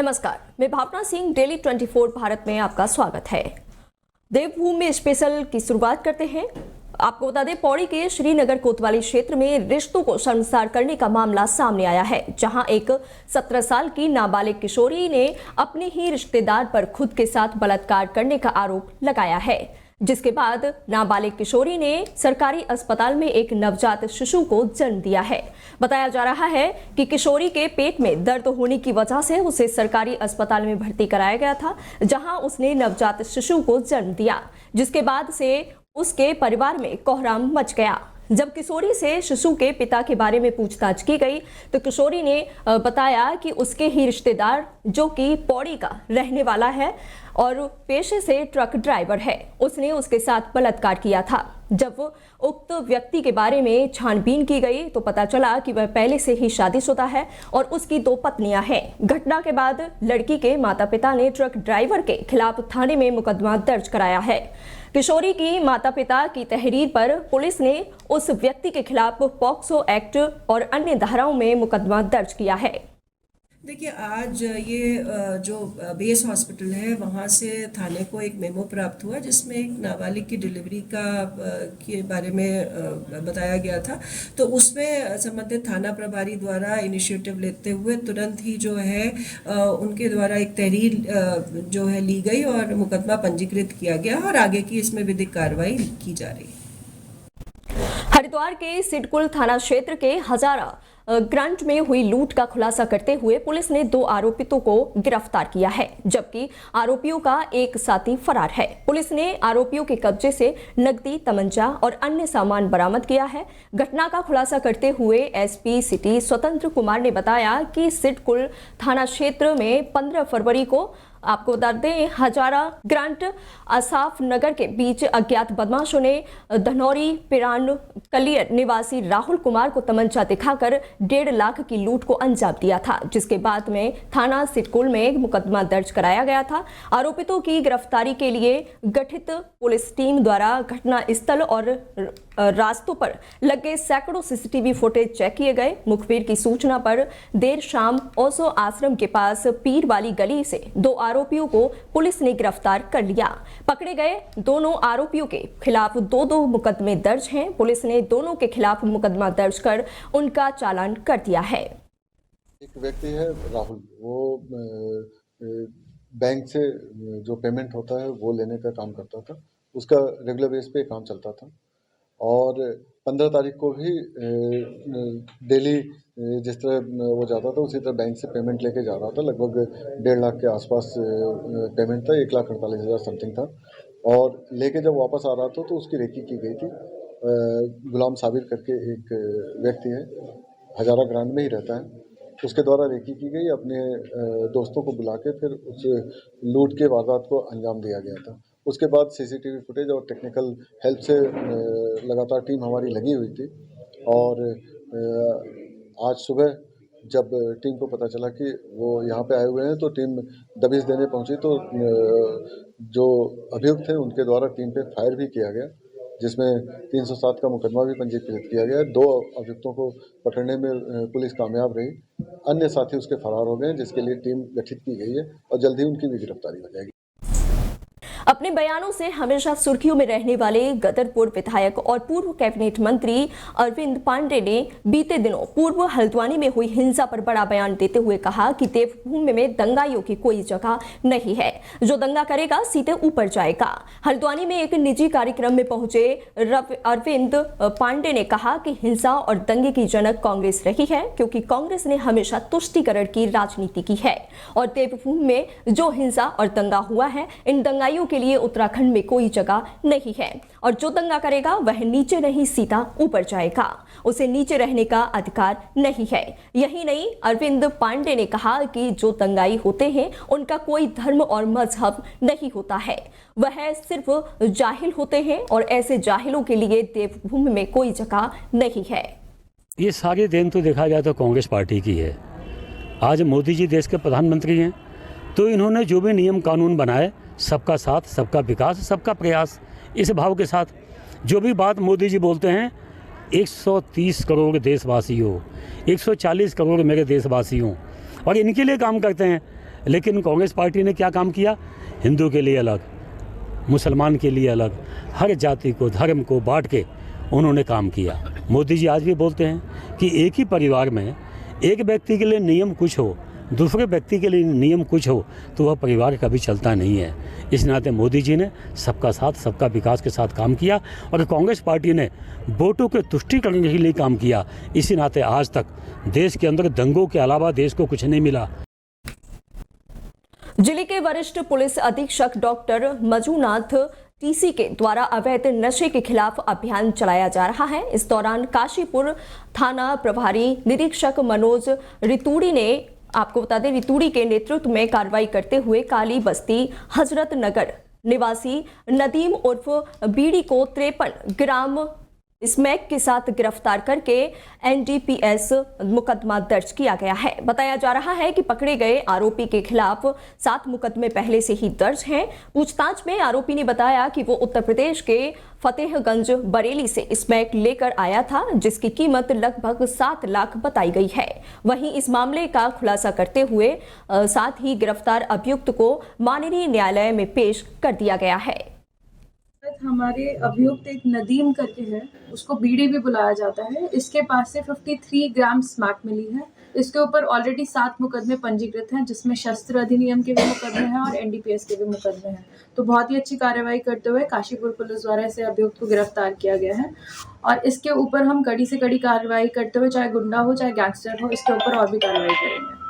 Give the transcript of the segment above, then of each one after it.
नमस्कार, मैं भावना सिंह, डेली 24 भारत में आपका स्वागत है। देवभूमि स्पेशल की शुरुआत करते हैं। आपको बता दें, पौड़ी के श्रीनगर कोतवाली क्षेत्र में रिश्तों को शर्मसार करने का मामला सामने आया है, जहां एक 17 साल की नाबालिग किशोरी ने अपने ही रिश्तेदार पर खुद के साथ बलात्कार करने का आरोप लगाया है, जिसके बाद नाबालिग किशोरी ने सरकारी अस्पताल में एक नवजात शिशु को जन्म दिया है। बताया जा रहा है कि किशोरी के पेट में दर्द होने की वजह से उसे सरकारी अस्पताल में भर्ती कराया गया था, जहां उसने नवजात शिशु को जन्म दिया, जिसके बाद से उसके परिवार में कोहराम मच गया। जब किशोरी से शिशु के पिता के बारे में पूछताछ की गई तो किशोरी ने बताया कि उसके ही रिश्तेदार, जो कि पौड़ी का रहने वाला है और पेशे से ट्रक ड्राइवर है, उसने उसके साथ बलात्कार किया था। जब उक्त व्यक्ति के बारे में छानबीन की गई तो पता चला कि वह पहले से ही शादीशुदा है और उसकी 2 पत्नियां हैं। घटना के बाद लड़की के माता पिता ने ट्रक ड्राइवर के खिलाफ थाने में मुकदमा दर्ज कराया है। किशोरी की माता पिता की तहरीर पर पुलिस ने उस व्यक्ति के खिलाफ पॉक्सो एक्ट और अन्य धाराओं में मुकदमा दर्ज किया है। देखिए, आज ये जो बेस हॉस्पिटल है वहाँ से थाने को एक मेमो प्राप्त हुआ, जिसमें एक नाबालिग की डिलीवरी के बारे में बताया गया था। तो उसमें संबंधित थाना प्रभारी द्वारा इनिशिएटिव लेते हुए तुरंत ही जो है उनके द्वारा एक तहरीर जो है ली गई और मुकदमा पंजीकृत किया गया और आगे की इसमें विधिक कार्रवाई की जा रही है। हरिद्वार के सिडकुल थाना क्षेत्र के हजारा ग्रांट में हुई लूट का खुलासा करते हुए पुलिस ने 2 आरोपितों को गिरफ्तार किया है, जबकि आरोपियों का एक साथी फरार है। पुलिस ने आरोपियों के कब्जे से नकदी, तमंचा और अन्य सामान बरामद किया है। घटना का खुलासा करते हुए एसपी सिटी स्वतंत्र कुमार ने बताया कि सिडकुल थाना क्षेत्र में 15 फरवरी को आपको बता दें, हजारा ग्रांट आसाफ नगर के बीच अज्ञात बदमाशों ने धनौरी पिरान कलियर निवासी राहुल कुमार को तमंचा दिखाकर 1.5 लाख की लूट को अंजाम दिया था, जिसके बाद में थाना सिडकुल में मुकदमा दर्ज कराया गया था। आरोपितों की गिरफ्तारी के लिए गठित पुलिस टीम द्वारा घटना स्थल और रास्तों पर लगे सैकड़ों सीसीटीवी फुटेज चेक किए गए। मुखबिर की सूचना पर देर शाम ओसो आश्रम के पास पीर वाली गली से 2 आरोपियों को पुलिस ने गिरफ्तार कर लिया। पकड़े गए दोनों आरोपियों के खिलाफ 2 मुकदमे दर्ज हैं। पुलिस ने दोनों के खिलाफ मुकदमा दर्ज कर उनका चालान कर दिया है। एक व्यक्ति है राहुल, वो बैंक से जो पेमेंट होता है वो लेने का काम करता था। उसका रेगुलर बेस पे काम चलता था और 15 तारीख को भी डेली जिस तरह वो जाता था उसी तरह बैंक से पेमेंट लेके जा रहा था। लगभग 1.5 लाख के आसपास पेमेंट था, 1,48,000 समथिंग था। और लेके जब वापस आ रहा था तो उसकी रेकी की गई थी। गुलाम साबिर करके एक व्यक्ति है, हजारा ग्रांड में ही रहता है, उसके द्वारा रेकी की गई। अपने दोस्तों को बुला के फिर उस लूट के वारदात को अंजाम दिया गया था। उसके बाद सीसीटीवी फुटेज और टेक्निकल हेल्प से लगातार टीम हमारी लगी हुई थी और आज सुबह जब टीम को पता चला कि वो यहाँ पे आए हुए हैं तो टीम दबिश देने पहुंची तो जो अभियुक्त थे उनके द्वारा टीम पे फायर भी किया गया, जिसमें 307 का मुकदमा भी पंजीकृत किया गया। 2 अभियुक्तों को पकड़ने में पुलिस कामयाब रही। अन्य साथी उसके फरार हो गए, जिसके लिए टीम गठित की गई है और जल्द ही उनकी भी गिरफ्तारी हो जाएगी। अपने बयानों से हमेशा सुर्खियों में रहने वाले गदरपुर विधायक और पूर्व कैबिनेट मंत्री अरविंद पांडे ने बीते दिनों पूर्व हल्द्वानी में हुई हिंसा पर बड़ा बयान देते हुए कहा कि देवभूमि में दंगाइयों की कोई जगह नहीं है। जो दंगा करेगा सीधे ऊपर जाएगा। हल्द्वानी में एक निजी कार्यक्रम में पहुंचे अरविंद पांडे ने कहा कि हिंसा और दंगे की जनक कांग्रेस रही है, क्योंकि कांग्रेस ने हमेशा तुष्टीकरण की राजनीति की है और देवभूमि में जो हिंसा और दंगा हुआ है, इन दंगाइयों के लिए उत्तराखंड में कोई जगह नहीं है और जो दंगा करेगा वह नीचे नहीं सीधा ऊपर जाएगा। उसे नीचे रहने का अधिकार नहीं है। यही नहीं, अरविंद पांडे ने कहा कि जो दंगाई होते हैं उनका कोई धर्म और मजहब नहीं होता है, वह सिर्फ जाहिल होते हैं और ऐसे जाहिलों के लिए देवभूमि में कोई जगह नहीं है। ये सारी देन तो देखा जाए तो कांग्रेस पार्टी की है। आज मोदी जी देश के प्रधानमंत्री हैं, तो इन्होंने जो भी नियम कानून बनाए, सबका साथ, सबका विकास, सबका प्रयास, इस भाव के साथ जो भी बात मोदी जी बोलते हैं, 130 करोड़ देशवासियों, 140 करोड़ मेरे देशवासियों, और इनके लिए काम करते हैं। लेकिन कांग्रेस पार्टी ने क्या काम किया? हिंदू के लिए अलग, मुसलमान के लिए अलग, हर जाति को, धर्म को बांट के उन्होंने काम किया। मोदी जी आज भी बोलते हैं कि एक ही परिवार में एक व्यक्ति के लिए नियम कुछ हो, दूसरे व्यक्ति के लिए नियम कुछ हो, तो वह परिवार कभी चलता नहीं है। इस नाते मोदी जी ने सबका साथ, सबका विकास के साथ काम किया और कांग्रेस पार्टी ने वोटों के तुष्टिकरण के लिए काम किया। इसी नाते आज तक देश के अंदर दंगों के अलावा देश को कुछ नहीं मिला। जिले के वरिष्ठ पुलिस अधीक्षक डॉक्टर मंजूनाथ टीसी के द्वारा अवैध नशे के खिलाफ अभियान चलाया जा रहा है। इस दौरान काशीपुर थाना प्रभारी निरीक्षक मनोज रितूड़ी ने, आपको बता दें, रितूड़ी के नेतृत्व में कार्रवाई करते हुए काली बस्ती हजरत नगर निवासी नदीम उर्फ बीड़ी को 53 ग्राम स्मैक के साथ गिरफ्तार करके एनडीपीएस मुकदमा दर्ज किया गया है। बताया जा रहा है कि पकड़े गए आरोपी के खिलाफ 7 मुकदमे पहले से ही दर्ज हैं। पूछताछ में आरोपी ने बताया कि वो उत्तर प्रदेश के फतेहगंज बरेली से स्मैक लेकर आया था, जिसकी कीमत लगभग 7 लाख बताई गई है। वहीं इस मामले का खुलासा करते हुए साथ ही गिरफ्तार अभियुक्त को माननीय न्यायालय में पेश कर दिया गया है। हमारे अभियुक्त एक नदीम करके है, उसको बीड़ी भी बुलाया जाता है। इसके पास से 53 ग्राम स्मैक मिली है। इसके ऊपर ऑलरेडी 7 मुकदमे पंजीकृत हैं, जिसमें शस्त्र अधिनियम के भी मुकदमे हैं और एनडीपीएस के भी मुकदमे हैं। तो बहुत ही अच्छी कार्रवाई करते हुए काशीपुर पुलिस द्वारा इसे अभियुक्त को गिरफ्तार किया गया है और इसके ऊपर हम कड़ी से कड़ी कार्रवाई करते हुए, चाहे गुंडा हो चाहे गैंगस्टर हो, इसके ऊपर और भी कार्रवाई करेंगे।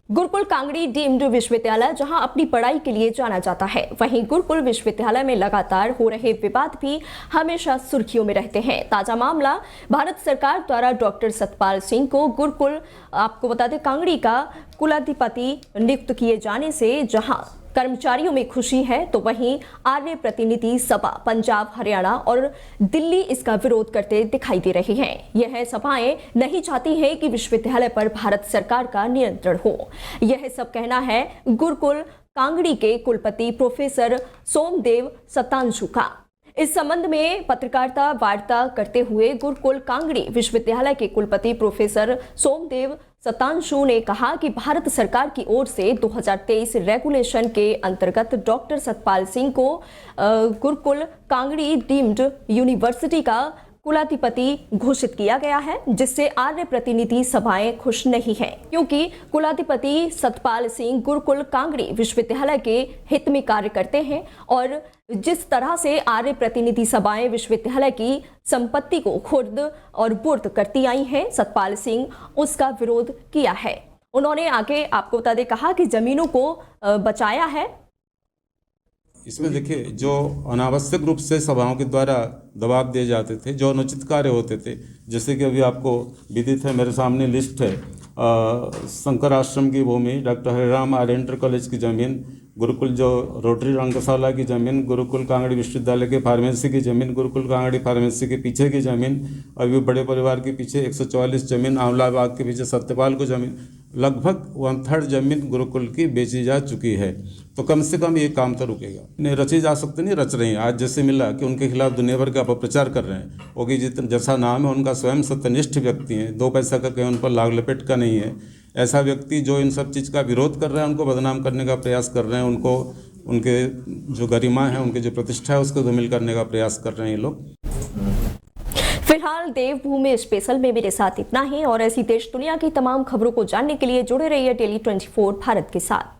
गुरुकुल कांगड़ी डीम्ड विश्वविद्यालय जहां अपनी पढ़ाई के लिए जाना जाता है, वहीं गुरुकुल विश्वविद्यालय में लगातार हो रहे विवाद भी हमेशा सुर्खियों में रहते हैं। ताजा मामला भारत सरकार द्वारा डॉक्टर सतपाल सिंह को गुरुकुल, आपको बता दें, कांगड़ी का कुलाधिपति नियुक्त किए जाने से जहां कर्मचारियों में खुशी है, तो वहीं आर्य प्रतिनिधि सभा पंजाब, हरियाणा और दिल्ली इसका विरोध करते दिखाई दे रही हैं। यह सभाएं नहीं चाहती हैं कि विश्वविद्यालय पर भारत सरकार का नियंत्रण हो। यह सब कहना है गुरुकुल कांगड़ी के कुलपति प्रोफेसर सोमदेव सतांशु का। इस संबंध में पत्रकारिता वार्ता करते हुए गुरुकुल कांगड़ी विश्वविद्यालय के कुलपति प्रोफेसर सोमदेव सतांशु ने कहा कि भारत सरकार की ओर से 2023 रेगुलेशन के अंतर्गत डॉक्टर सतपाल सिंह को गुरुकुल कांगड़ी डीम्ड यूनिवर्सिटी का कुलाधिपति घोषित किया गया है, जिससे आर्य प्रतिनिधि सभाएं खुश नहीं हैं, क्योंकि कुलाधिपति सतपाल सिंह गुरुकुल कांगड़ी विश्वविद्यालय के हित में कार्य करते हैं और जिस तरह से आर्य प्रतिनिधि सभाएं विश्वविद्यालय की संपत्ति को खुर्द और बुर्द करती आई हैं, सतपाल सिंह उसका विरोध किया है। उन्होंने आगे आपको बता दें कहा कि जमीनों को बचाया है। इसमें देखिए, जो अनावश्यक रूप से सभाओं के द्वारा दबाव दिए जाते थे, जो अनुचित कार्य होते थे, जैसे कि अभी आपको विदित है, मेरे सामने लिस्ट है, शंकर आश्रम की भूमि, डॉक्टर हरिराम आर्य इंटर कॉलेज की ज़मीन, गुरुकुल जो रोटरी रंगशाला की ज़मीन, गुरुकुल कांगड़ी विश्वविद्यालय के फार्मेसी की ज़मीन, गुरुकुल कांगड़ी फार्मेसी के पीछे की ज़मीन, अभी बड़े परिवार के पीछे 144 ज़मीन, आंवला बाग के पीछे सत्यपाल को ज़मीन, लगभग 1/3 ज़मीन गुरुकुल की बेची जा चुकी है। तो कम से कम ये काम तो रुकेगा नहीं, रची जा सकते नहीं, रच रही हैं। आज जैसे मिला कि उनके खिलाफ दुनिया भर का अपप्रचार कर रहे हैं, वो कि जितना जैसा नाम है उनका स्वयं सत्यनिष्ठ व्यक्ति हैं, 2 पैसा का कहीं उन पर लाग लपेट का नहीं है। ऐसा व्यक्ति जो इन सब चीज़ का विरोध कर रहे हैं, उनको बदनाम करने का प्रयास कर रहे हैं, उनको उनके जो गरिमा है, उनकी जो प्रतिष्ठा है, उसको धूमिल करने का प्रयास कर रहे हैं ये लोग। फिलहाल देवभूमि स्पेशल में मेरे साथ इतना ही, और ऐसी देश दुनिया की तमाम खबरों को जानने के लिए जुड़े रहिए डेली 24 भारत के साथ।